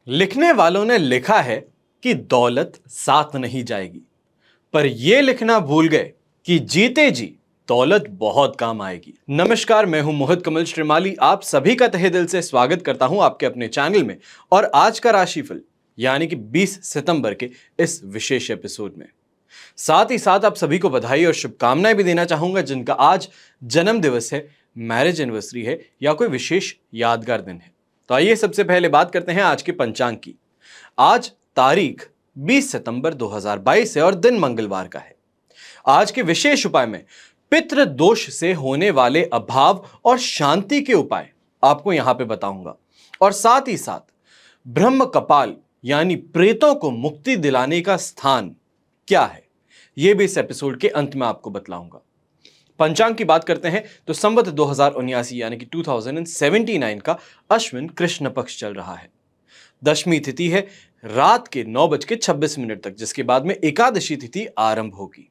लिखने वालों ने लिखा है कि दौलत साथ नहीं जाएगी, पर यह लिखना भूल गए कि जीते जी दौलत बहुत काम आएगी। नमस्कार, मैं हूं मोहित कमल श्रीमाली। आप सभी का तहे दिल से स्वागत करता हूं आपके अपने चैनल में और आज का राशिफल यानी कि 20 सितंबर के इस विशेष एपिसोड में। साथ ही साथ आप सभी को बधाई और शुभकामनाएं भी देना चाहूंगा जिनका आज जन्म दिवस है, मैरिज एनिवर्सरी है या कोई विशेष यादगार दिन है। तो आइए सबसे पहले बात करते हैं आज के पंचांग की। आज तारीख 20 सितंबर 2022 है और दिन मंगलवार का है। आज के विशेष उपाय में पितृ दोष से होने वाले अभाव और शांति के उपाय आपको यहां पे बताऊंगा और साथ ही साथ ब्रह्म कपाल यानी प्रेतों को मुक्ति दिलाने का स्थान क्या है, यह भी इस एपिसोड के अंत में आपको बतलाऊंगा। पंचांग की बात करते हैं तो संवत 2079 यानी कि 2079 का अश्विन कृष्ण पक्ष चल रहा है। दशमी तिथि है रात के 9:26 तक, जिसके बाद में एकादशी तिथि आरंभ होगी।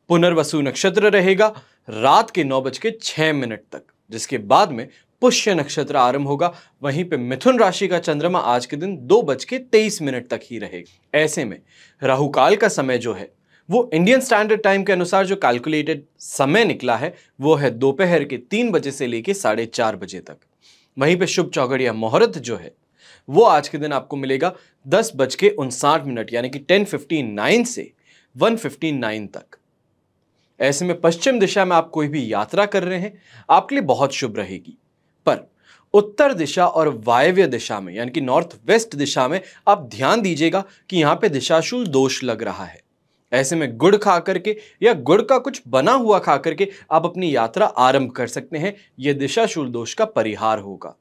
पुनर्वसु नक्षत्र रहेगा रात के 9:06 तक, जिसके बाद में पुष्य नक्षत्र आरंभ होगा। वहीं पे मिथुन राशि का चंद्रमा आज के दिन 2:23 तक ही रहेगा। ऐसे में राहुकाल का समय जो है वो इंडियन स्टैंडर्ड टाइम के अनुसार जो कैलकुलेटेड समय निकला है वो है दोपहर के 3 बजे से लेके 4:30 बजे तक। वहीं पे शुभ चौघड़ या मुहूर्त जो है वो आज के दिन आपको मिलेगा 10:59 यानी कि 10:59 से 1:59 तक। ऐसे में पश्चिम दिशा में आप कोई भी यात्रा कर रहे हैं आपके लिए बहुत शुभ रहेगी, पर उत्तर दिशा और वायव्य दिशा में यानी कि नॉर्थ वेस्ट दिशा में आप ध्यान दीजिएगा कि यहां पे दिशाशूल दोष लग रहा है। ऐसे में गुड़ खा करके या गुड़ का कुछ बना हुआ खा करके आप अपनी यात्रा आरंभ कर सकते हैं। यह दिशाशूल दोष का परिहार होगा।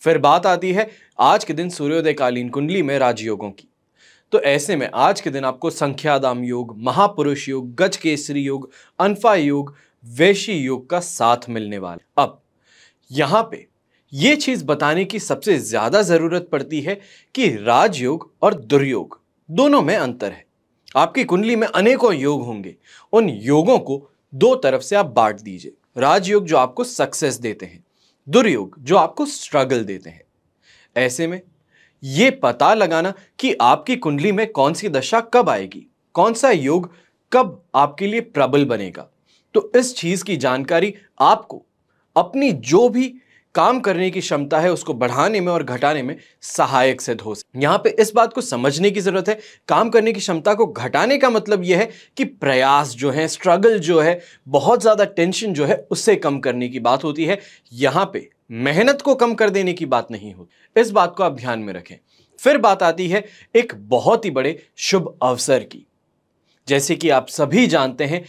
फिर बात आती है आज के दिन सूर्योदय कालीन कुंडली में राजयोगों की। तो ऐसे में आज के दिन आपको संख्यादाम योग, महापुरुष योग, गजकेसरी योग, अनफा योग, वैशी योग का साथ मिलने वाला। अब यहां पे यह चीज बताने की सबसे ज्यादा जरूरत पड़ती है कि राजयोग और दुर्योग दोनों में अंतर है। आपकी कुंडली में अनेकों योग होंगे, उन योगों को दो तरफ से आप बांट दीजिए। राजयोग जो आपको सक्सेस देते हैं, दुर्योग जो आपको स्ट्रगल देते हैं। ऐसे में यह पता लगाना कि आपकी कुंडली में कौन सी दशा कब आएगी, कौन सा योग कब आपके लिए प्रबल बनेगा, तो इस चीज की जानकारी आपको अपनी जो भी काम करने की क्षमता है उसको बढ़ाने में और घटाने में सहायक सिद्ध हो। यहां पे इस बात को समझने की जरूरत है, काम करने की क्षमता को घटाने का मतलब यह है कि प्रयास जो है, स्ट्रगल जो है, बहुत ज्यादा टेंशन जो है उससे कम करने की बात होती है। यहां पे मेहनत को कम कर देने की बात नहीं होती। इस बात को आप ध्यान में रखें। फिर बात आती है एक बहुत ही बड़े शुभ अवसर की। जैसे कि आप सभी जानते हैं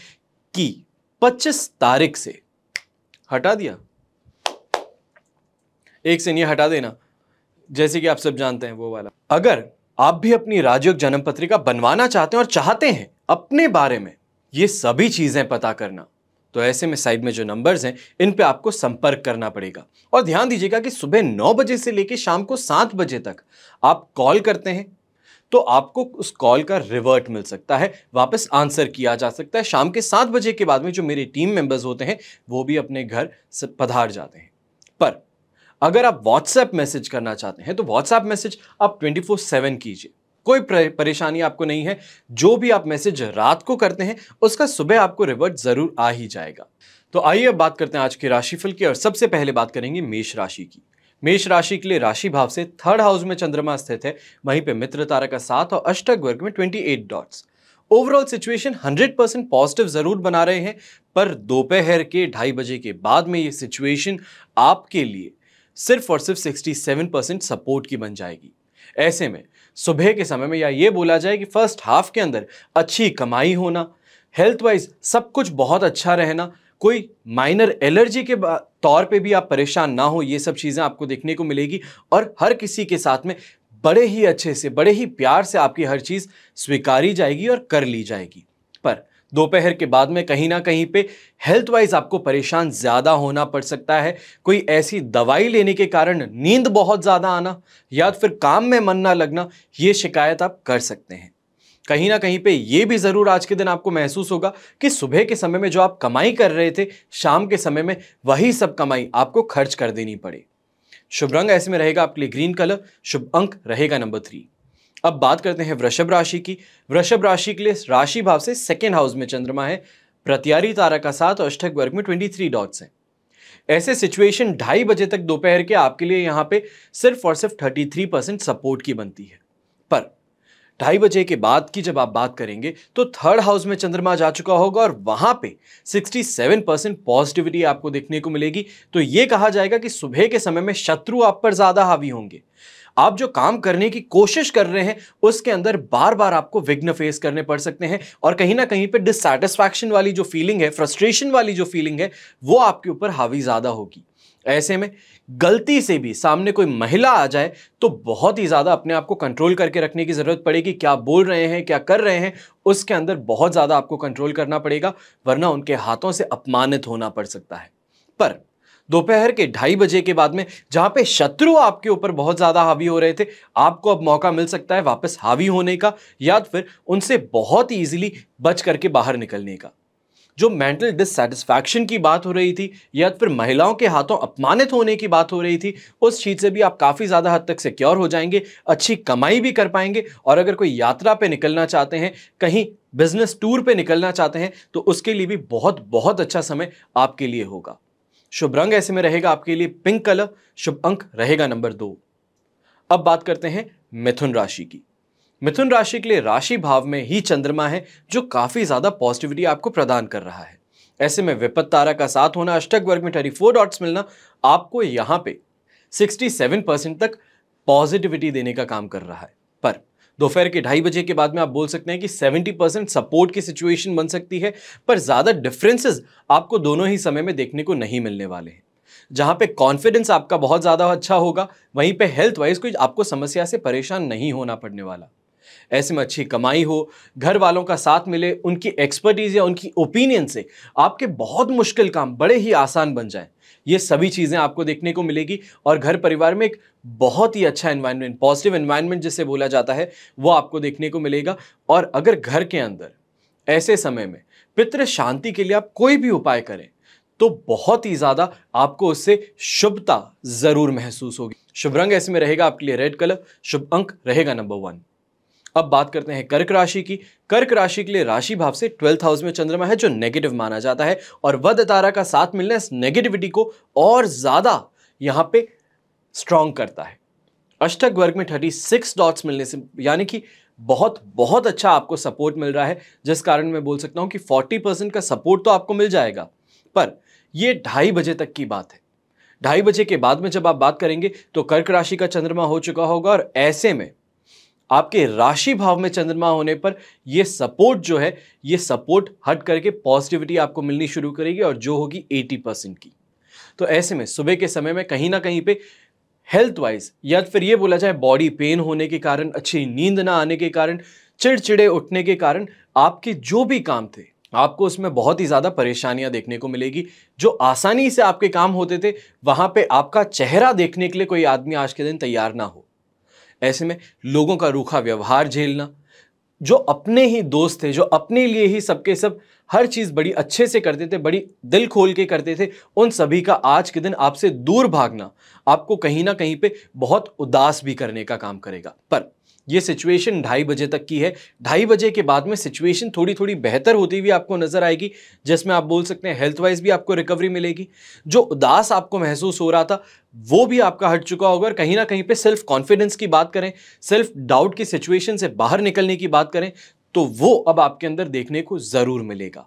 कि 25 तारीख से हटा दिया, एक से नहीं हटा देना, जैसे कि आप सब जानते हैं वो वाला। अगर आप भी अपनी राजयोग जन्म पत्रिका बनवाना चाहते हैं और चाहते हैं अपने बारे में ये सभी चीजें पता करना, तो ऐसे में साइड में जो नंबर्स हैं इन पे आपको संपर्क करना पड़ेगा। और ध्यान दीजिएगा कि सुबह 9 बजे से लेकर शाम को 7 बजे तक आप कॉल करते हैं तो आपको उस कॉल का रिवर्ट मिल सकता है, वापस आंसर किया जा सकता है। शाम के 7 बजे के बाद में जो मेरे टीम मेंबर्स होते हैं वो भी अपने घर से पधार जाते हैं। पर अगर आप व्हाट्सएप मैसेज करना चाहते हैं तो व्हाट्सएप मैसेज आप 24/7 कीजिए, कोई परेशानी आपको नहीं है। जो भी आप मैसेज रात को करते हैं उसका सुबह आपको रिवर्ट जरूर आ ही जाएगा। तो आइए अब बात करते हैं आज के राशिफल की और सबसे पहले बात करेंगे मेष राशि की। मेष राशि के लिए राशि भाव से 3rd हाउस में चंद्रमा स्थित है, वहीं पे मित्र तारा का 7 और अष्टक वर्ग में 28 डॉट्स। ओवरऑल सिचुएशन 100% पॉजिटिव जरूर बना रहे हैं, पर दोपहर के 2:30 बजे के बाद में ये सिचुएशन आपके लिए सिर्फ और सिर्फ 67% सपोर्ट की बन जाएगी। ऐसे में सुबह के समय में या ये बोला जाए कि फर्स्ट हाफ के अंदर अच्छी कमाई होना, हेल्थ वाइज सब कुछ बहुत अच्छा रहना, कोई माइनर एलर्जी के तौर पे भी आप परेशान ना हो, ये सब चीजें आपको देखने को मिलेगी। और हर किसी के साथ में बड़े ही अच्छे से, बड़े ही प्यार से आपकी हर चीज स्वीकारी जाएगी और कर ली जाएगी। पर दोपहर के बाद में कहीं ना कहीं पे हेल्थ वाइज आपको परेशान ज्यादा होना पड़ सकता है। कोई ऐसी दवाई लेने के कारण नींद बहुत ज्यादा आना या फिर काम में मन ना लगना, ये शिकायत आप कर सकते हैं। कहीं ना कहीं पे ये भी जरूर आज के दिन आपको महसूस होगा कि सुबह के समय में जो आप कमाई कर रहे थे, शाम के समय में वही सब कमाई आपको खर्च कर देनी पड़े। शुभ रंग ऐसे में रहेगा आपके लिए ग्रीन कलर, शुभ अंक रहेगा नंबर 3। अब बात करते हैं वृषभ राशि की। वृषभ राशि के लिए राशि भाव से सेकेंड हाउस में चंद्रमा है, प्रत्यारी तारा का साथ और अष्टक वर्ग में 23 डॉट्स हैं। ऐसे सिचुएशन 2:30 तक दोपहर के आपके लिए यहां पे सिर्फ और सिर्फ 33% सपोर्ट की बनती है। पर 2:30 के बाद की जब आप बात करेंगे तो थर्ड हाउस में चंद्रमा जा चुका होगा और वहां पे 67% पॉजिटिविटी आपको देखने को मिलेगी। तो यह कहा जाएगा कि सुबह के समय में शत्रु आप पर ज्यादा हावी होंगे। आप जो काम करने की कोशिश कर रहे हैं उसके अंदर बार बार आपको विघ्न फेस करने पड़ सकते हैं और कहीं ना कहीं पे डिससैटिस्फैक्शन वाली जो फीलिंग है, फ्रस्ट्रेशन वाली जो फीलिंग है, वो आपके ऊपर हावी ज्यादा होगी। ऐसे में गलती से भी सामने कोई महिला आ जाए तो बहुत ही ज्यादा अपने आप को कंट्रोल करके रखने की जरूरत पड़ेगी। क्या बोल रहे हैं, क्या कर रहे हैं, उसके अंदर बहुत ज्यादा आपको कंट्रोल करना पड़ेगा, वरना उनके हाथों से अपमानित होना पड़ सकता है। पर दोपहर के 2:30 के बाद में जहां पे शत्रु आपके ऊपर बहुत ज्यादा हावी हो रहे थे, आपको अब मौका मिल सकता है वापस हावी होने का या फिर उनसे बहुत ही इजीली बच करके बाहर निकलने का। जो मेंटल डिससैटिस्फैक्शन की बात हो रही थी या फिर महिलाओं के हाथों अपमानित होने की बात हो रही थी, उस चीज से भी आप काफी ज्यादा हद तक सिक्योर हो जाएंगे, अच्छी कमाई भी कर पाएंगे। और अगर कोई यात्रा पे निकलना चाहते हैं, कहीं बिजनेस टूर पे निकलना चाहते हैं, तो उसके लिए भी बहुत बहुत अच्छा समय आपके लिए होगा। शुभ रंग ऐसे में रहेगा आपके लिए पिंक कलर, शुभ अंक रहेगा नंबर 2। अब बात करते हैं मिथुन राशि की। मिथुन राशि के लिए राशि भाव में ही चंद्रमा है जो काफी ज्यादा पॉजिटिविटी आपको प्रदान कर रहा है। ऐसे में विपत्त तारा का साथ होना, अष्टक वर्ग में 34 डॉट्स मिलना आपको यहां पे 67% तक पॉजिटिविटी देने का काम कर रहा है। पर दोपहर के 2:30 के बाद में आप बोल सकते हैं कि 70% सपोर्ट की सिचुएशन बन सकती है, पर ज्यादा डिफरेंसेस आपको दोनों ही समय में देखने को नहीं मिलने वाले हैं। जहां पे कॉन्फिडेंस आपका बहुत ज्यादा अच्छा होगा, वहीं पे हेल्थ वाइज कोई आपको समस्या से परेशान नहीं होना पड़ने वाला। ऐसे में अच्छी कमाई हो, घर वालों का साथ मिले, उनकी एक्सपर्टीज या उनकी ओपिनियन से आपके बहुत मुश्किल काम बड़े ही आसान बन जाएं, ये सभी चीजें आपको देखने को मिलेगी। और घर परिवार में एक बहुत ही अच्छा एनवायरनमेंट, पॉजिटिव एनवायरनमेंट जिसे बोला जाता है, वो आपको देखने को मिलेगा। और अगर घर के अंदर ऐसे समय में पितृ शांति के लिए आप कोई भी उपाय करें तो बहुत ही ज्यादा आपको उससे शुभता जरूर महसूस होगी। शुभ रंग ऐसे में रहेगा आपके लिए रेड कलर, शुभ अंक रहेगा नंबर 1। अब बात करते हैं कर्क राशि की। कर्क राशि के लिए राशि भाव से 12th हाउस में चंद्रमा है जो नेगेटिव माना जाता है और वध तारा का साथ मिलना इस नेगेटिविटी को और ज्यादा यहां पे स्ट्रॉन्ग करता है। अष्टक वर्ग में 36 डॉट्स मिलने से यानी कि बहुत बहुत अच्छा आपको सपोर्ट मिल रहा है, जिस कारण मैं बोल सकता हूं कि 40% का सपोर्ट तो आपको मिल जाएगा। पर यह 2:30 तक की बात है। 2:30 के बाद में जब आप बात करेंगे तो कर्क राशि का चंद्रमा हो चुका होगा और ऐसे में आपके राशि भाव में चंद्रमा होने पर यह सपोर्ट जो है, यह सपोर्ट हट करके पॉजिटिविटी आपको मिलनी शुरू करेगी और जो होगी 80% की। तो ऐसे में सुबह के समय में कहीं ना कहीं पे हेल्थ वाइज या फिर यह बोला जाए बॉडी पेन होने के कारण, अच्छी नींद ना आने के कारण, चिड़चिड़े उठने के कारण आपके जो भी काम थे आपको उसमें बहुत ही ज्यादा परेशानियां देखने को मिलेगी। जो आसानी से आपके काम होते थे वहां पे आपका चेहरा देखने के लिए कोई आदमी आज के दिन तैयार ना हो। ऐसे में लोगों का रूखा व्यवहार झेलना, जो अपने ही दोस्त थे, जो अपने लिए ही सबके सब हर चीज बड़ी अच्छे से करते थे, बड़ी दिल खोल के करते थे, उन सभी का आज के दिन आपसे दूर भागना आपको कहीं ना कहीं पे बहुत उदास भी करने का काम करेगा। पर यह सिचुएशन 2:30 तक की है। 2:30 के बाद में सिचुएशन थोड़ी थोड़ी बेहतर होती हुई आपको नजर आएगी, जिसमें आप बोल सकते हैं हेल्थ वाइज भी आपको रिकवरी मिलेगी। जो उदास आपको महसूस हो रहा था वो भी आपका हट चुका होगा और कहीं ना कहीं पे सेल्फ कॉन्फिडेंस की बात करें, सेल्फ डाउट की सिचुएशन से बाहर निकलने की बात करें, तो वो अब आपके अंदर देखने को जरूर मिलेगा।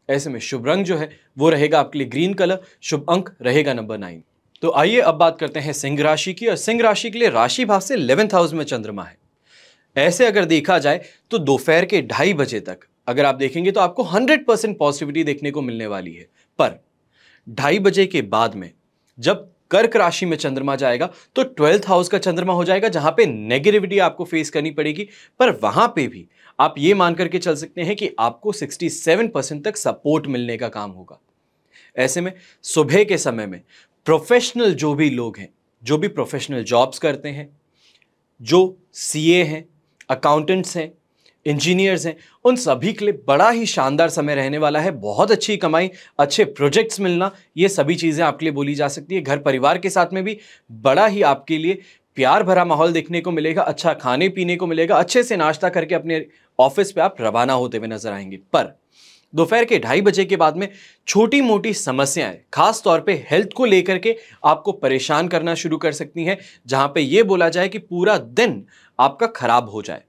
ऐसे में शुभ रंग जो है वो रहेगा आपके लिए ग्रीन कलर, शुभ अंक रहेगा नंबर 9। तो आइए अब बात करते हैं सिंह राशि की। और सिंह राशि के लिए राशि भाव से 11th हाउस में चंद्रमा है। ऐसे अगर देखा जाए तो दोपहर के 2:30 तक अगर आप देखेंगे तो आपको 100% पॉजिटिविटी देखने को मिलने वाली है। पर 2:30 के बाद में जब कर्क राशि में चंद्रमा जाएगा तो 12th हाउस का चंद्रमा हो जाएगा, जहां पे नेगेटिविटी आपको फेस करनी पड़ेगी। पर वहां पे भी आप ये मान करके चल सकते हैं कि आपको 67% तक सपोर्ट मिलने का काम होगा। ऐसे में सुबह के समय में प्रोफेशनल जो भी लोग हैं, जो भी प्रोफेशनल जॉब्स करते हैं, जो सीए हैं, अकाउंटेंट्स हैं, इंजीनियर्स हैं, उन सभी के लिए बड़ा ही शानदार समय रहने वाला है। बहुत अच्छी कमाई, अच्छे प्रोजेक्ट्स मिलना, ये सभी चीज़ें आपके लिए बोली जा सकती है। घर परिवार के साथ में भी बड़ा ही आपके लिए प्यार भरा माहौल देखने को मिलेगा, अच्छा खाने पीने को मिलेगा, अच्छे से नाश्ता करके अपने ऑफिस पे आप रवाना होते हुए नजर आएंगे। पर दोपहर के 2:30 बजे के बाद में छोटी मोटी समस्याएं खास तौर पे हेल्थ को लेकर के आपको परेशान करना शुरू कर सकती हैं, जहां पे ये बोला जाए कि पूरा दिन आपका खराब हो जाए,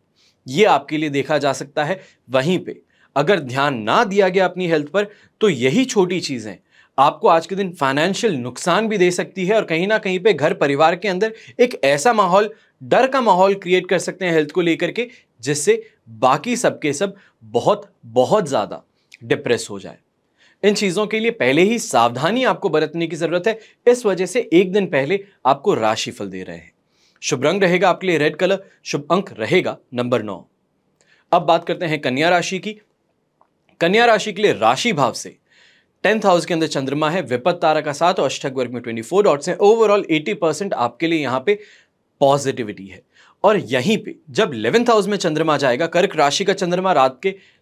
ये आपके लिए देखा जा सकता है। वहीं पे अगर ध्यान ना दिया गया अपनी हेल्थ पर, तो यही छोटी चीजें आपको आज के दिन फाइनेंशियल नुकसान भी दे सकती है और कहीं ना कहीं पे घर परिवार के अंदर एक ऐसा माहौल, डर का माहौल क्रिएट कर सकते हैं हेल्थ को लेकर के, जिससे बाकी सबके सब बहुत बहुत ज्यादा डिप्रेस हो जाए। इन चीजों के लिए पहले ही सावधानी आपको बरतने की जरूरत है। इस वजह से एक दिन पहले आपको राशिफल दे रहे हैं। शुभ रंग रहेगा आपके लिए रेड कलर, शुभ अंक रहेगा नंबर 9। अब बात करते हैं कन्या राशि की। कन्या राशि के लिए राशि भाव से 10th हाउस के अंदर चंद्रमा है, विपत्त तारा का साथ और अष्टक वर्ग में 24 डॉट्स हैं। ओवरऑल 80% आपके लिए यहां पे पॉजिटिविटी है। और यहीं पे जब 11th हाउस में चंद्रमा जाएगा, कर्क राशि का चंद्रमा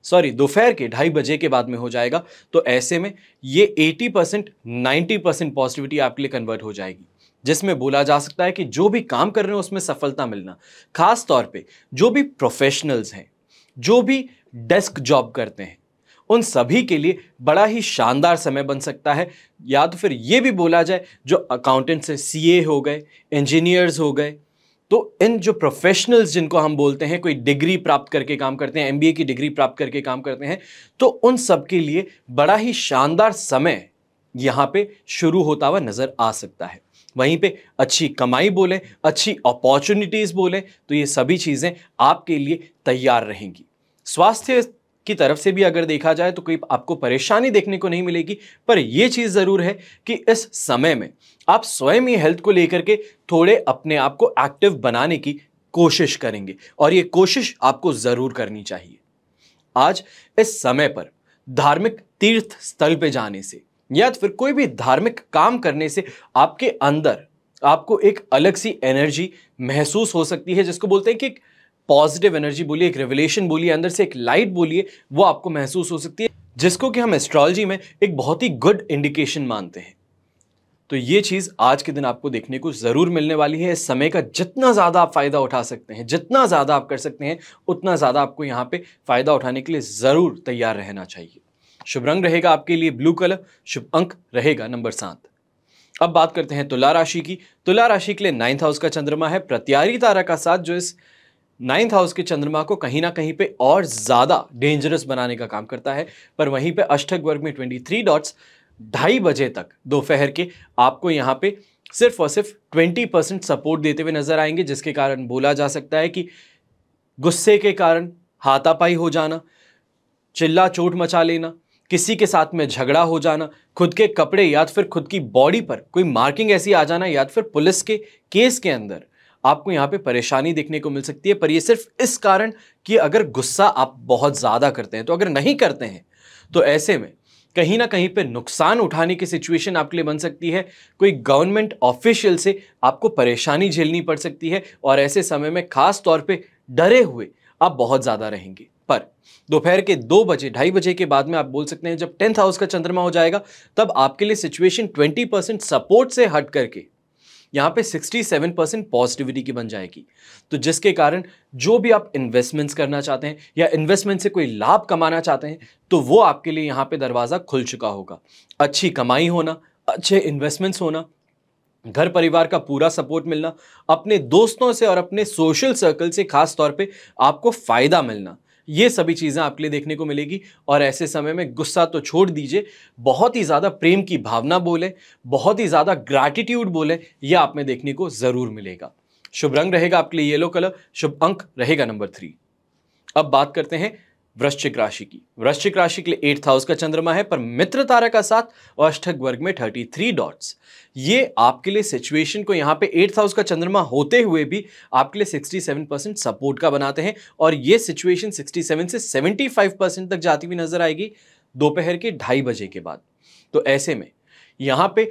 दोपहर के 2:30 बजे के बाद में हो जाएगा, तो ऐसे में ये 80% 90% पॉजिटिविटी आपके लिए कन्वर्ट हो जाएगी, जिसमें बोला जा सकता है कि जो भी काम कर रहे हो उसमें सफलता मिलना। खास तौर पे जो भी प्रोफेशनल्स हैं, जो भी डेस्क जॉब करते हैं, उन सभी के लिए बड़ा ही शानदार समय बन सकता है। या तो फिर ये भी बोला जाए जो अकाउंटेंट्स हैं, सीए हो गए, इंजीनियर्स हो गए, तो इन जो प्रोफेशनल्स जिनको हम बोलते हैं, कोई डिग्री प्राप्त करके काम करते हैं, एमबीए की डिग्री प्राप्त करके काम करते हैं, तो उन सब के लिए बड़ा ही शानदार समय यहां पे शुरू होता हुआ नजर आ सकता है। वहीं पे अच्छी कमाई बोले, अच्छी अपॉर्चुनिटीज बोले, तो ये सभी चीजें आपके लिए तैयार रहेंगी। स्वास्थ्य की तरफ से भी अगर देखा जाए तो कोई आपको परेशानी देखने को नहीं मिलेगी, पर यह चीज जरूर है कि इस समय में आप स्वयं ही हेल्थ को लेकर के थोड़े अपने आप को एक्टिव बनाने की कोशिश करेंगे, और यह कोशिश आपको जरूर करनी चाहिए। आज इस समय पर धार्मिक तीर्थ स्थल पे जाने से या फिर कोई भी धार्मिक काम करने से आपके अंदर आपको एक अलग सी एनर्जी महसूस हो सकती है, जिसको बोलते हैं कि पॉजिटिव एनर्जी बोलिए, एक रेवलेशन बोलिए, अंदर से एक लाइट बोलिए, वो आपको महसूस हो सकती है, जिसको कि हम एस्ट्रोलॉजी में एक बहुत ही गुड इंडिकेशन मानते हैं। तो ये चीज आज के दिन आपको देखने को जरूर मिलने वाली है। इस समय का जितना ज्यादा आप फायदा उठा सकते हैं, जितना ज्यादा आप कर सकते हैं, उतना ज्यादा आपको यहां पे फायदा उठाने के लिए जरूर तैयार रहना चाहिए। शुभ रंग रहेगा आपके लिए ब्लू कलर, शुभ अंक रहेगा नंबर 7। अब बात करते हैं तुला राशि की। तुला राशि के लिए 9th हाउस का चंद्रमा है, प्रत्यारी तारा का साथ, जो इस 9th हाउस के चंद्रमा को कहीं ना कहीं पे और ज्यादा डेंजरस बनाने का काम करता है। पर वहीं पे अष्टक वर्ग में 23 डॉट्स 2:30 बजे तक दोपहर के आपको यहां पे सिर्फ और सिर्फ 20% सपोर्ट देते हुए नजर आएंगे, जिसके कारण बोला जा सकता है कि गुस्से के कारण हाथापाई हो जाना, चिल्ला चोट मचा लेना, किसी के साथ में झगड़ा हो जाना, खुद के कपड़े या फिर खुद की बॉडी पर कोई मार्किंग ऐसी आ जाना, या फिर पुलिस के केस के अंदर आपको यहां पे परेशानी देखने को मिल सकती है। पर यह सिर्फ इस कारण कि अगर गुस्सा आप बहुत ज्यादा करते हैं, तो अगर नहीं करते हैं तो ऐसे में कहीं ना कहीं पे नुकसान उठाने की सिचुएशन आपके लिए बन सकती है। कोई गवर्नमेंट ऑफिशियल से आपको परेशानी झेलनी पड़ सकती है, और ऐसे समय में खास तौर पे डरे हुए आप बहुत ज्यादा रहेंगे। पर दोपहर के 2 बजे 2:30 बजे के बाद में आप बोल सकते हैं, जब 10th हाउस का चंद्रमा हो जाएगा, तब आपके लिए सिचुएशन 20% सपोर्ट से हट करके यहां पे 67% पॉजिटिविटी की बन जाएगी। तो जिसके कारण जो भी आप इन्वेस्टमेंट्स करना चाहते हैं या इन्वेस्टमेंट से कोई लाभ कमाना चाहते हैं, तो वो आपके लिए यहां पे दरवाजा खुल चुका होगा। अच्छी कमाई होना, अच्छे इन्वेस्टमेंट्स होना, घर परिवार का पूरा सपोर्ट मिलना, अपने दोस्तों से और अपने सोशल सर्कल से खास तौर पे आपको फायदा मिलना, ये सभी चीजें आपके लिए देखने को मिलेगी। और ऐसे समय में गुस्सा तो छोड़ दीजिए, बहुत ही ज्यादा प्रेम की भावना बोले, बहुत ही ज्यादा ग्रैटिट्यूड बोले, ये आप में देखने को जरूर मिलेगा। शुभ रंग रहेगा आपके लिए येलो कलर, शुभ अंक रहेगा नंबर 3। अब बात करते हैं वृश्चिक राशि की। वृश्चिक राशि के लिए 8th हाउस का चंद्रमा है, पर मित्र तारा का साथ और अष्टक वर्ग में 33 डॉट्स, ये आपके लिए सिचुएशन को यहां पे 8th हाउस का चंद्रमा होते हुए भी आपके लिए 67% सपोर्ट का बनाते हैं, और ये सिचुएशन 67 से 75% तक जाती हुई नजर आएगी दोपहर के 2:30 बजे के बाद। तो ऐसे में यहां पे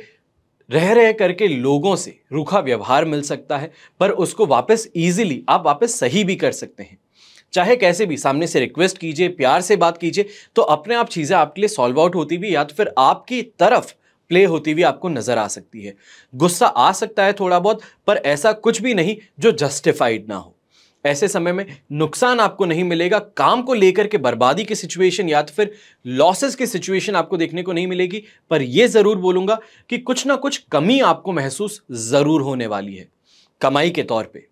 रह करके लोगों से रूखा व्यवहार मिल सकता है, पर उसको वापस इजीली आप वापस सही भी कर सकते हैं। चाहे कैसे भी सामने से रिक्वेस्ट कीजिए, प्यार से बात कीजिए, तो अपने आप चीजें आपके लिए सॉल्व आउट होती भी या तो फिर आपकी तरफ प्ले होती हुई आपको नजर आ सकती है। गुस्सा आ सकता है थोड़ा बहुत, पर ऐसा कुछ भी नहीं जो जस्टिफाइड ना हो। ऐसे समय में नुकसान आपको नहीं मिलेगा, काम को लेकर के बर्बादी की सिचुएशन या तो फिर लॉसेस की सिचुएशन आपको देखने को नहीं मिलेगी। पर यह जरूर बोलूंगा कि कुछ ना कुछ कमी आपको महसूस जरूर होने वाली है। कमाई के तौर पे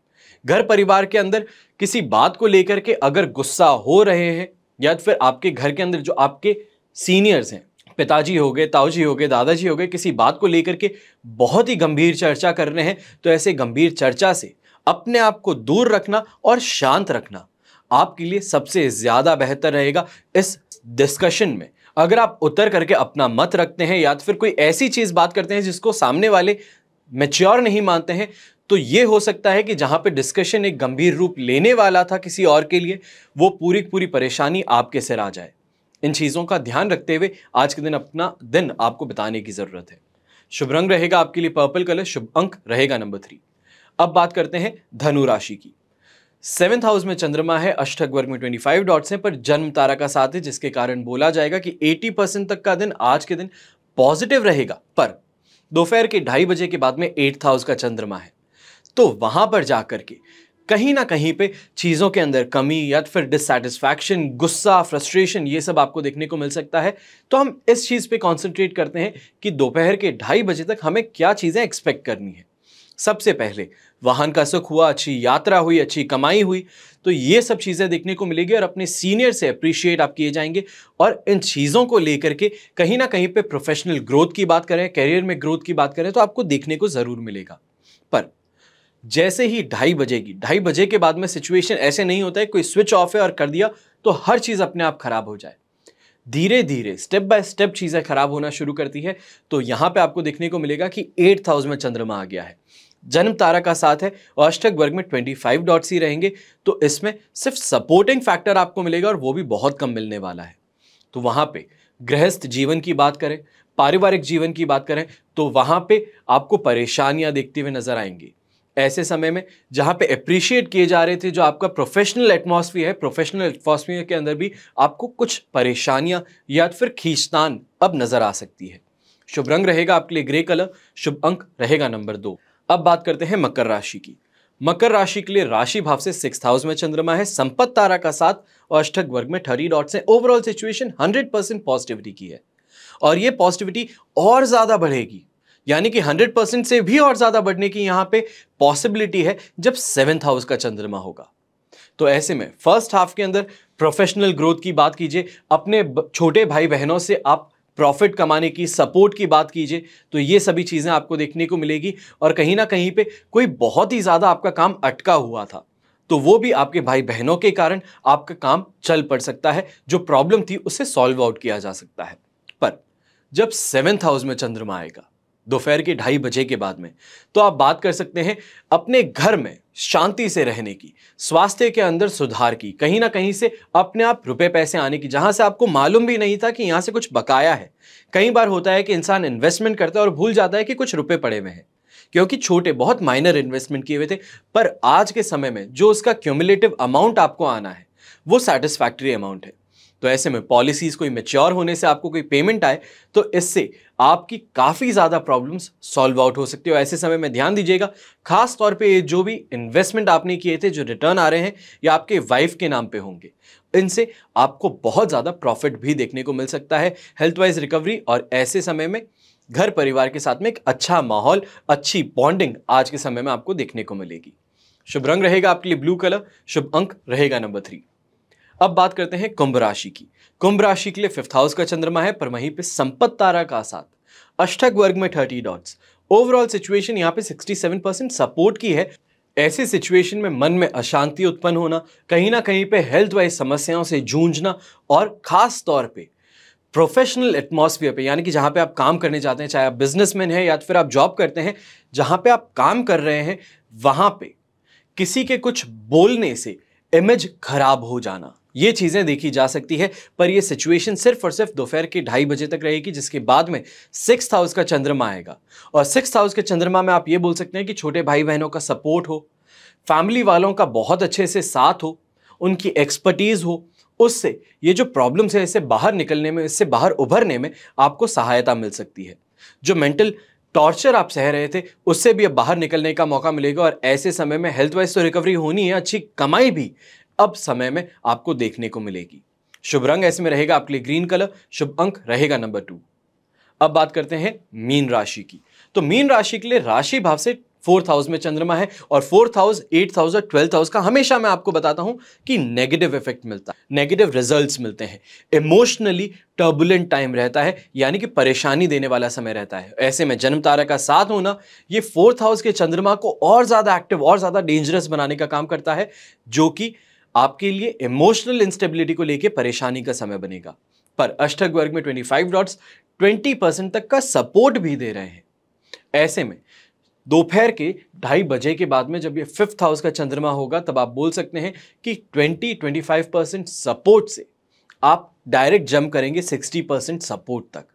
घर परिवार के अंदर किसी बात को लेकर के अगर गुस्सा हो रहे हैं या तो फिर आपके घर के अंदर जो आपके सीनियर्स हैं, पिताजी हो गए, ताऊजी हो गए, दादाजी हो गए, किसी बात को लेकर के बहुत ही गंभीर चर्चा कर रहे हैं, तो ऐसे गंभीर चर्चा से अपने आप को दूर रखना और शांत रखना आपके लिए सबसे ज्यादा बेहतर रहेगा। इस डिस्कशन में अगर आप उतर करके अपना मत रखते हैं या तो फिर कोई ऐसी चीज बात करते हैं जिसको सामने वाले मैच्योर नहीं मानते हैं, तो यह हो सकता है कि जहां पे डिस्कशन एक गंभीर रूप लेने वाला था किसी और के लिए, वो पूरी पूरी परेशानी आपके सिर आ जाए। इन चीजों का ध्यान रखते हुए आज के दिन अपना दिन आपको बिताने की जरूरत है। शुभ रंग रहेगा आपके लिए पर्पल कलर, शुभ अंक रहेगा नंबर 3। अब बात करते हैं धनु राशि की। 7th हाउस में चंद्रमा है, अष्टक वर्ग में 25 डॉट्स हैं, पर जन्म तारा का साथ है, जिसके कारण बोला जाएगा कि 80% तक का दिन आज के दिन पॉजिटिव रहेगा। पर दोपहर के 2:30 बजे के बाद में 8th हाउस का चंद्रमा है, तो वहां पर जाकर के कहीं ना कहीं पे चीजों के अंदर कमी या फिर डिससैटिस्फैक्शन, गुस्सा, फ्रस्ट्रेशन, ये सब आपको देखने को मिल सकता है। तो हम इस चीज पे कंसंट्रेट करते हैं कि दोपहर के 2:30 बजे तक हमें क्या चीजें एक्सपेक्ट करनी है। सबसे पहले वाहन का सुख हुआ, अच्छी यात्रा हुई, अच्छी कमाई हुई, तो ये सब चीजें देखने को मिलेगी और अपने सीनियर से अप्रिशिएट आप किए जाएंगे। और इन चीजों को लेकर के कहीं ना कहीं पे प्रोफेशनल ग्रोथ की बात करें, करियर में ग्रोथ की बात करें, तो आपको देखने को जरूर मिलेगा। पर जैसे ही 2:30 बजेगी, 2:30 बजे के बाद में सिचुएशन ऐसे नहीं होता है कोई स्विच ऑफ है और कर दिया तो हर चीज अपने आप खराब हो जाए। धीरे धीरे स्टेप बाय स्टेप चीजें खराब होना शुरू करती है। तो यहां पे आपको देखने को मिलेगा कि 8th हाउस में चंद्रमा आ गया है, जन्म तारा का साथ है और अष्टक वर्ग में 25 डॉट्स ही रहेंगे। तो इसमें सिर्फ सपोर्टिंग फैक्टर आपको मिलेगा और वो भी बहुत कम मिलने वाला है। तो वहां पे गृहस्थ जीवन की बात करें, पारिवारिक जीवन की बात करें, तो वहां पे आपको परेशानियां देखते हुए नजर आएंगी। ऐसे समय में जहां पे अप्रिशिएट किए जा रहे थे जो आपका प्रोफेशनल एटमॉस्फेयर है, प्रोफेशनल एटमॉस्फेयर के अंदर भी आपको कुछ परेशानियां या फिर खींचतान अब नजर आ सकती है। शुभ रंग रहेगा आपके लिए ग्रे कलर, शुभ अंक रहेगा नंबर 2। अब बात करते हैं मकर राशि की। मकर राशि के लिए राशि भाव से 6th हाउस में चंद्रमा है, संपत्ति तारा का साथ और अष्टक वर्ग में 30 डॉट्स हैं। ओवरऑल सिचुएशन 100% पॉजिटिविटी की है और ये पॉजिटिविटी और ज्यादा बढ़ेगी, यानी कि 100% से भी और ज्यादा बढ़ने की यहां पे पॉसिबिलिटी है जब 7th हाउस का चंद्रमा होगा। तो ऐसे में फर्स्ट हाफ के अंदर प्रोफेशनल ग्रोथ की बात कीजिए, अपने छोटे भाई बहनों से आप प्रॉफिट कमाने की, सपोर्ट की बात कीजिए, तो ये सभी चीजें आपको देखने को मिलेगी। और कहीं ना कहीं पे कोई बहुत ही ज्यादा आपका काम अटका हुआ था, तो वो भी आपके भाई बहनों के कारण आपका काम चल पड़ सकता है, जो प्रॉब्लम थी उसे सॉल्व आउट किया जा सकता है। पर जब 7th हाउस में चंद्रमा आएगा दोपहर के 2:30 बजे के बाद में, तो आप बात कर सकते हैं अपने घर में शांति से रहने की, स्वास्थ्य के अंदर सुधार की, कहीं ना कहीं से अपने आप रुपए पैसे आने की, जहां से आपको मालूम भी नहीं था कि यहां से कुछ बकाया है। कई बार होता है कि इंसान इन्वेस्टमेंट करता है और भूल जाता है कि कुछ रुपए पड़े हुए हैं, क्योंकि छोटे बहुत माइनर इन्वेस्टमेंट किए हुए थे। पर आज के समय में जो उसका क्यूमुलेटिव अमाउंट आपको आना है वो सैटिस्फैक्टरी अमाउंट है। तो ऐसे में पॉलिसीज कोई मैच्योर होने से आपको कोई पेमेंट आए तो इससे आपकी काफी ज्यादा प्रॉब्लम्स सॉल्व आउट हो सकती है। ऐसे समय में ध्यान दीजिएगा, खास तौर पे जो भी इन्वेस्टमेंट आपने किए थे, जो रिटर्न आ रहे हैं या आपके वाइफ के नाम पे होंगे, इनसे आपको बहुत ज्यादा प्रॉफिट भी देखने को मिल सकता है। हेल्थ वाइज रिकवरी और ऐसे समय में घर परिवार के साथ में एक अच्छा माहौल, अच्छी बॉन्डिंग आज के समय में आपको देखने को मिलेगी। शुभ रंग रहेगा आपके लिए ब्लू कलर, शुभ अंक रहेगा नंबर 3। अब बात करते हैं कुंभ राशि की। कुंभ राशि के लिए 5th हाउस का चंद्रमा है, पर वहीं पे संपत्ति तारा का साथ, अष्टक वर्ग में 30 डॉट्स। ओवरऑल सिचुएशन यहाँ पे 67% सपोर्ट की है। ऐसे सिचुएशन में मन में अशांति उत्पन्न होना, कहीं ना कहीं पे हेल्थ वाइज समस्याओं से जूझना और खास तौर पे प्रोफेशनल एटमॉस्फेयर पे, यानी कि जहां पे आप काम करने जाते हैं, चाहे आप बिजनेसमैन हैं या फिर आप जॉब करते हैं, जहां पे आप काम कर रहे हैं वहां पे किसी के कुछ बोलने से इमेज खराब हो जाना, ये चीजें देखी जा सकती है। पर ये सिचुएशन सिर्फ और सिर्फ दोपहर के 2:30 बजे तक रहेगी, जिसके बाद में 6th हाउस का चंद्रमा आएगा। और 6th हाउस के चंद्रमा में आप ये बोल सकते हैं कि छोटे भाई बहनों का सपोर्ट हो, फैमिली वालों का बहुत अच्छे से साथ हो, उनकी एक्सपर्टीज हो, उससे ये जो प्रॉब्लम्स है इससे बाहर निकलने में, इससे बाहर उभरने में आपको सहायता मिल सकती है। जो मेंटल टॉर्चर आप सह रहे थे उससे भी अब बाहर निकलने का मौका मिलेगा और ऐसे समय में हेल्थ वाइज तो रिकवरी होनी है, अच्छी कमाई भी अब समय में आपको देखने को मिलेगी। शुभ रंग ऐसे में रहेगा आपके लिए ग्रीन कलर, शुभ अंक रहेगा नंबर 2। अब बात करते हैं मीन राशि की। तो मीन राशि के लिए राशि भाव से 4th हाउस में चंद्रमा है और 4th हाउस, 8th हाउस और 12th हाउस का हमेशा मैं आपको बताता हूं कि नेगेटिव इफेक्ट मिलता है, नेगेटिव रिजल्ट्स मिलते हैं, इमोशनली टर्बुलेंट टाइम रहता है, यानी कि परेशानी देने वाला समय रहता है। ऐसे में जन्म तारा का साथ होना ये 4th हाउस के चंद्रमा को और ज्यादा एक्टिव, और ज्यादा डेंजरस बनाने का काम करता है, जो कि आपके लिए इमोशनल इंस्टेबिलिटी को लेकर परेशानी का समय बनेगा। पर अष्टक वर्ग में 25 डॉट्स 20% तक का सपोर्ट भी दे रहे हैं। ऐसे में दोपहर के 2:30 बजे के बाद में जब ये 5th हाउस का चंद्रमा होगा तब आप बोल सकते हैं कि 20-25% सपोर्ट से आप डायरेक्ट जंप करेंगे 60% सपोर्ट तक।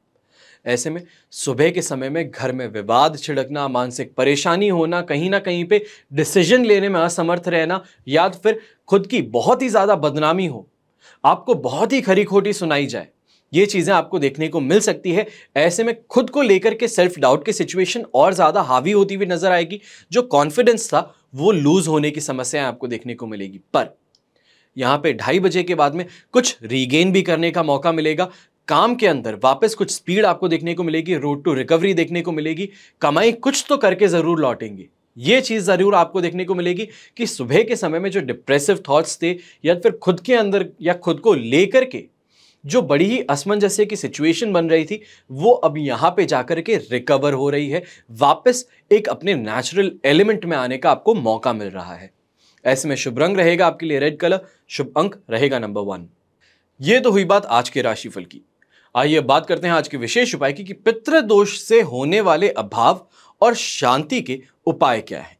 ऐसे में सुबह के समय में घर में विवाद छिड़कना, मानसिक परेशानी होना, कहीं ना कहीं पे डिसीजन लेने में असमर्थ रहना, या फिर खुद की बहुत ही ज्यादा बदनामी हो, आपको बहुत ही खरी खोटी सुनाई जाए, ये चीजें आपको देखने को मिल सकती है। ऐसे में खुद को लेकर के सेल्फ डाउट की सिचुएशन और ज्यादा हावी होती हुई नजर आएगी। जो कॉन्फिडेंस था वो लूज होने की समस्याएं आपको देखने को मिलेगी। पर यहां पे 2:30 बजे के बाद में कुछ रीगेन भी करने का मौका मिलेगा। काम के अंदर वापस कुछ स्पीड आपको देखने को मिलेगी, रोड टू रिकवरी देखने को मिलेगी, कमाई कुछ तो करके जरूर लौटेंगे। ये चीज जरूर आपको देखने को मिलेगी कि सुबह के समय में जो डिप्रेसिव थॉट्स थे या फिर खुद के अंदर या खुद को लेकर के जो बड़ी ही असमंजस्य की सिचुएशन बन रही थी, वो अब यहां पे जाकर के रिकवर हो रही है, वापस एक अपने नेचुरल एलिमेंट में आने का आपको मौका मिल रहा है। ऐसे में शुभ रंग रहेगा आपके लिए रेड कलर, शुभ अंक रहेगा नंबर 1। ये तो हुई बात आज के राशिफल की। आइए बात करते हैं आज के विशेष उपाय की कि पितृदोष से होने वाले अभाव और शांति के उपाय क्या है।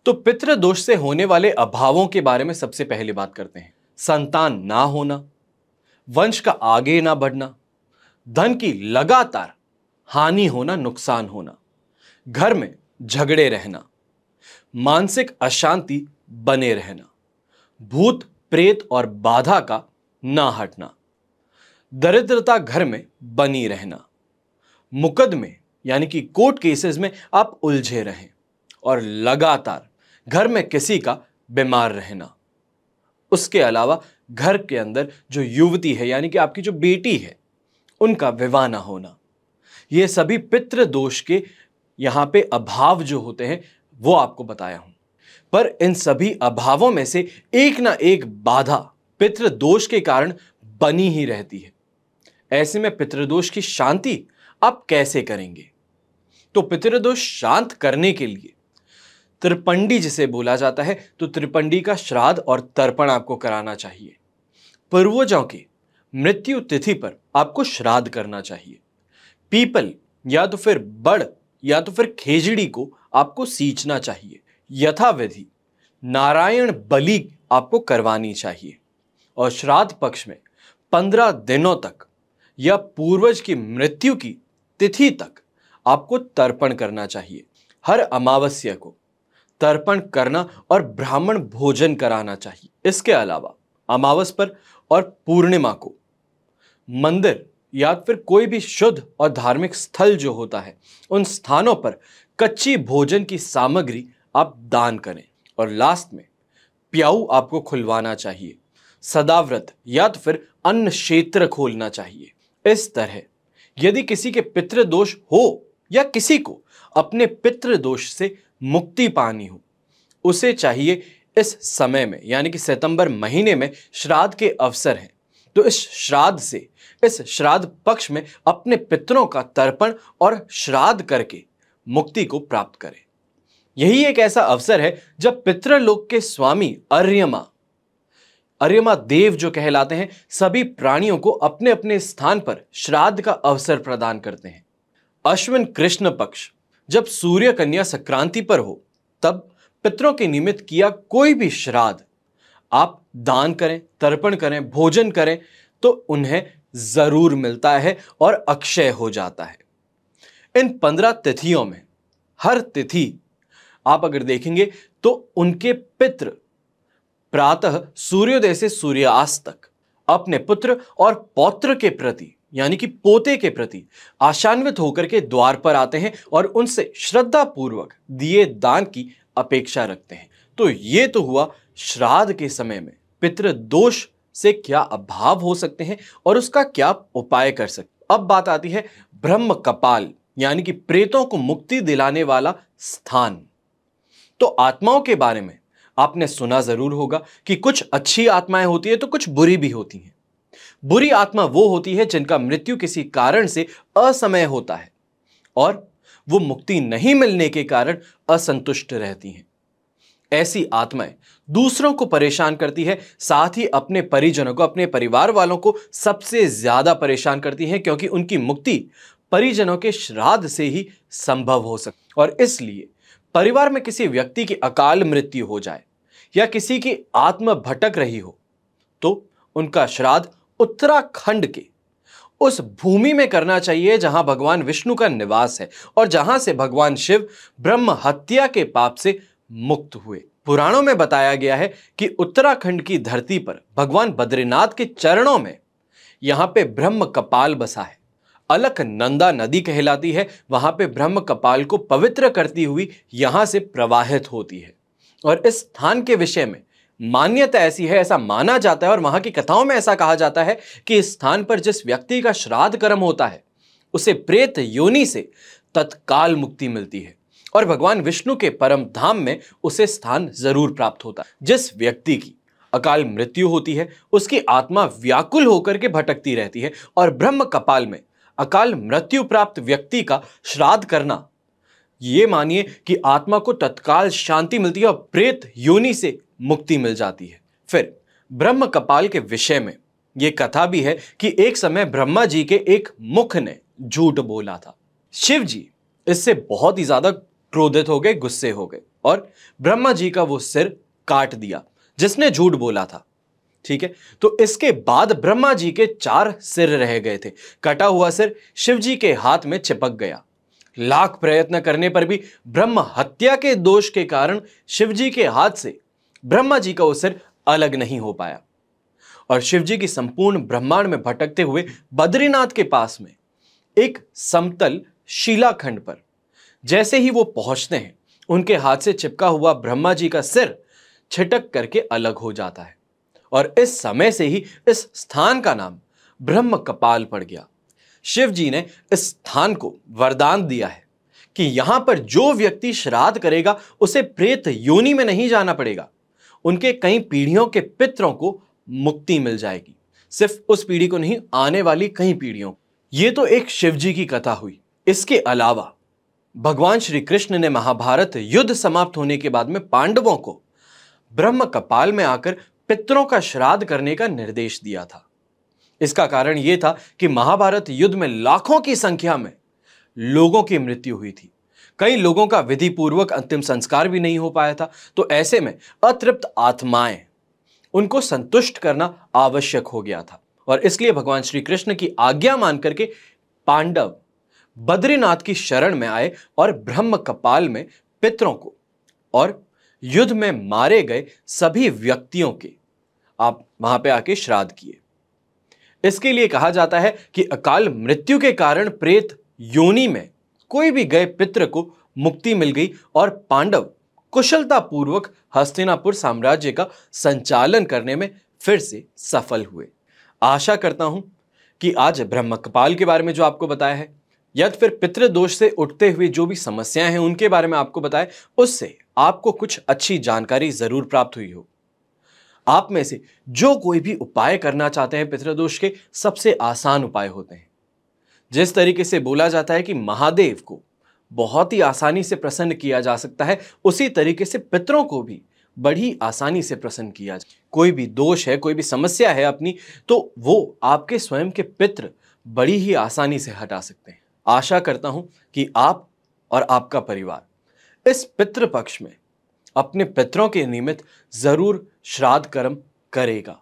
तो पितृदोष से होने वाले अभावों के बारे में सबसे पहले बात करते हैं। संतान ना होना, वंश का आगे ना बढ़ना, धन की लगातार हानि होना, नुकसान होना, घर में झगड़े रहना, मानसिक अशांति बने रहना, भूत प्रेत और बाधा का ना हटना, दरिद्रता घर में बनी रहना, मुकदमे यानी कि कोर्ट केसेस में आप उलझे रहें और लगातार घर में किसी का बीमार रहना। उसके अलावा घर के अंदर जो युवती है यानी कि आपकी जो बेटी है उनका विवाह ना होना, ये सभी पितृ दोष के यहां पे अभाव जो होते हैं वो आपको बताया हूं। पर इन सभी अभावों में से एक ना एक बाधा पितृ दोष के कारण बनी ही रहती है। ऐसे में पितृदोष की शांति आप कैसे करेंगे? तो पितृदोष शांत करने के लिए त्रिपंडी जिसे बोला जाता है, तो त्रिपंडी का श्राद्ध और तर्पण आपको कराना चाहिए। पूर्वजों की मृत्यु तिथि पर आपको श्राद्ध करना चाहिए। पीपल या तो फिर बड़ या तो फिर खेजड़ी को आपको सींचना चाहिए। यथाविधि नारायण बलि आपको करवानी चाहिए और श्राद्ध पक्ष में 15 दिनों तक या पूर्वज की मृत्यु की तिथि तक आपको तर्पण करना चाहिए। हर अमावस्या को तर्पण करना और ब्राह्मण भोजन कराना चाहिए। इसके अलावा अमावस पर और पूर्णिमा को मंदिर या फिर कोई भी शुद्ध और धार्मिक स्थल जो होता है उन स्थानों पर कच्ची भोजन की सामग्री आप दान करें। और लास्ट में प्याऊ आपको खुलवाना चाहिए। सदाव्रत या तो फिर अन्न क्षेत्र खोलना चाहिए। इस तरह यदि किसी के पितृदोष हो या किसी को अपने पितृदोष से मुक्ति पानी हो, उसे चाहिए इस समय में यानी कि सितंबर महीने में श्राद्ध के अवसर हैं, तो इस श्राद्ध से, इस श्राद्ध पक्ष में अपने पितरों का तर्पण और श्राद्ध करके मुक्ति को प्राप्त करें। यही एक ऐसा अवसर है जब पितृलोक के स्वामी अर्यमा देव जो कहलाते हैं, सभी प्राणियों को अपने अपने स्थान पर श्राद्ध का अवसर प्रदान करते हैं। अश्विन कृष्ण पक्ष जब सूर्य कन्या संक्रांति पर हो, तब पितरों के निमित्त किया कोई भी श्राद्ध आप दान करें, तर्पण करें, भोजन करें, तो उन्हें जरूर मिलता है और अक्षय हो जाता है। इन 15 तिथियों में हर तिथि आप अगर देखेंगे तो उनके पितृ प्रातः सूर्योदय से सूर्यास्त तक अपने पुत्र और पौत्र के प्रति यानी कि पोते के प्रति आशान्वित होकर के द्वार पर आते हैं और उनसे श्रद्धा पूर्वक दिए दान की अपेक्षा रखते हैं। तो ये तो हुआ श्राद्ध के समय में पितृदोष से क्या अभाव हो सकते हैं और उसका क्या उपाय कर सकते। अब बात आती है ब्रह्म कपाल यानी कि प्रेतों को मुक्ति दिलाने वाला स्थान। तो आत्माओं के बारे में आपने सुना जरूर होगा कि कुछ अच्छी आत्माएं होती है तो कुछ बुरी भी होती हैं। बुरी आत्मा वो होती है जिनका मृत्यु किसी कारण से असमय होता है और वो मुक्ति नहीं मिलने के कारण असंतुष्ट रहती हैं। ऐसी आत्माएं दूसरों को परेशान करती है, साथ ही अपने परिजनों को, अपने परिवार वालों को सबसे ज्यादा परेशान करती हैं, क्योंकि उनकी मुक्ति परिजनों के श्राद्ध से ही संभव हो सकती। और इसलिए परिवार में किसी व्यक्ति की अकाल मृत्यु हो जाए या किसी की आत्मा भटक रही हो तो उनका श्राद्ध उत्तराखंड के उस भूमि में करना चाहिए जहां भगवान विष्णु का निवास है और जहां से भगवान शिव ब्रह्म हत्या के पाप से मुक्त हुए। पुराणों में बताया गया है कि उत्तराखंड की धरती पर भगवान बद्रीनाथ के चरणों में यहां पे ब्रह्म कपाल बसा है। अलकनंदा नदी कहलाती है, वहां पे ब्रह्म कपाल को पवित्र करती हुई यहां से प्रवाहित होती है। और इस स्थान के विषय में मान्यता ऐसी है, ऐसा माना जाता है और वहां की कथाओं में ऐसा कहा जाता है कि इस स्थान पर जिस व्यक्ति का श्राद्ध कर्म होता है उसे प्रेत योनि से तत्काल मुक्ति मिलती है और भगवान विष्णु के परम धाम में उसे स्थान जरूर प्राप्त होता है। जिस व्यक्ति की अकाल मृत्यु होती है उसकी आत्मा व्याकुल होकर के भटकती रहती है और ब्रह्म कपाल में अकाल मृत्यु प्राप्त व्यक्ति का श्राद्ध करना, ये मानिए कि आत्मा को तत्काल शांति मिलती है और प्रेत योनि से मुक्ति मिल जाती है। फिर ब्रह्म कपाल के विषय में यह कथा भी है कि एक समय ब्रह्मा जी के एक मुख ने झूठ बोला था। शिव जी इससे बहुत ही ज्यादा क्रोधित हो गए, गुस्से हो गए और ब्रह्मा जी का वो सिर काट दिया जिसने झूठ बोला था। ठीक है, तो इसके बाद ब्रह्मा जी के 4 सिर रह गए थे। कटा हुआ सिर शिव जी के हाथ में चिपक गया। लाख प्रयत्न करने पर भी ब्रह्म हत्या के दोष के कारण शिव जी के हाथ से ब्रह्मा जी का वो सिर अलग नहीं हो पाया और शिव जी की संपूर्ण ब्रह्मांड में भटकते हुए बद्रीनाथ के पास में एक समतल शिलाखंड पर जैसे ही वो पहुंचते हैं, उनके हाथ से चिपका हुआ ब्रह्मा जी का सिर छिटक करके अलग हो जाता है और इस समय से ही इस स्थान का नाम ब्रह्म कपाल पड़ गया। शिव जी ने इस स्थान को वरदान दिया है कि यहां पर जो व्यक्ति श्राद्ध करेगा उसे प्रेत योनि में नहीं जाना पड़ेगा, उनके कई पीढ़ियों के पितरों को मुक्ति मिल जाएगी। सिर्फ उस पीढ़ी को नहीं, आने वाली कई पीढ़ियों। ये तो एक शिव जी की कथा हुई। इसके अलावा भगवान श्री कृष्ण ने महाभारत युद्ध समाप्त होने के बाद में पांडवों को ब्रह्म कपाल में आकर पितरों का श्राद्ध करने का निर्देश दिया था। इसका कारण यह था कि महाभारत युद्ध में लाखों की संख्या में लोगों की मृत्यु हुई थी। कई लोगों का विधि पूर्वक अंतिम संस्कार भी नहीं हो पाया था। तो ऐसे में अतृप्त आत्माएं, उनको संतुष्ट करना आवश्यक हो गया था और इसलिए भगवान श्री कृष्ण की आज्ञा मान करके पांडव बद्रीनाथ की शरण में आए और ब्रह्म कपाल में पितरों को और युद्ध में मारे गए सभी व्यक्तियों के आप वहां पे आके श्राद्ध किए। इसके लिए कहा जाता है कि अकाल मृत्यु के कारण प्रेत योनि में कोई भी गए पितृ को मुक्ति मिल गई और पांडव कुशलता पूर्वक हस्तिनापुर साम्राज्य का संचालन करने में फिर से सफल हुए। आशा करता हूं कि आज ब्रह्म कपाल के बारे में जो आपको बताया है या फिर पितृदोष से उठते हुए जो भी समस्याएं हैं उनके बारे में आपको बताया, उससे आपको कुछ अच्छी जानकारी जरूर प्राप्त हुई हो। आप में से जो कोई भी उपाय करना चाहते हैं पितृदोष के, सबसे आसान उपाय होते हैं। जिस तरीके से बोला जाता है कि महादेव को बहुत ही आसानी से प्रसन्न किया जा सकता है, उसी तरीके से पितरों को भी बड़ी आसानी से प्रसन्न किया जाए। कोई भी दोष है, कोई भी समस्या है अपनी, तो वो आपके स्वयं के पितृ बड़ी ही आसानी से हटा सकते हैं। आशा करता हूं कि आप और आपका परिवार इस पितृ पक्ष में अपने पितरों के निमित्त जरूर श्राद्ध कर्म करेगा।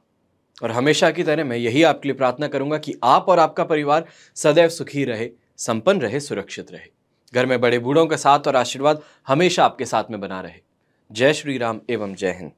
और हमेशा की तरह मैं यही आपके लिए प्रार्थना करूंगा कि आप और आपका परिवार सदैव सुखी रहे, संपन्न रहे, सुरक्षित रहे। घर में बड़े बूढ़ों का साथ और आशीर्वाद हमेशा आपके साथ में बना रहे। जय श्री राम एवं जय हिंद।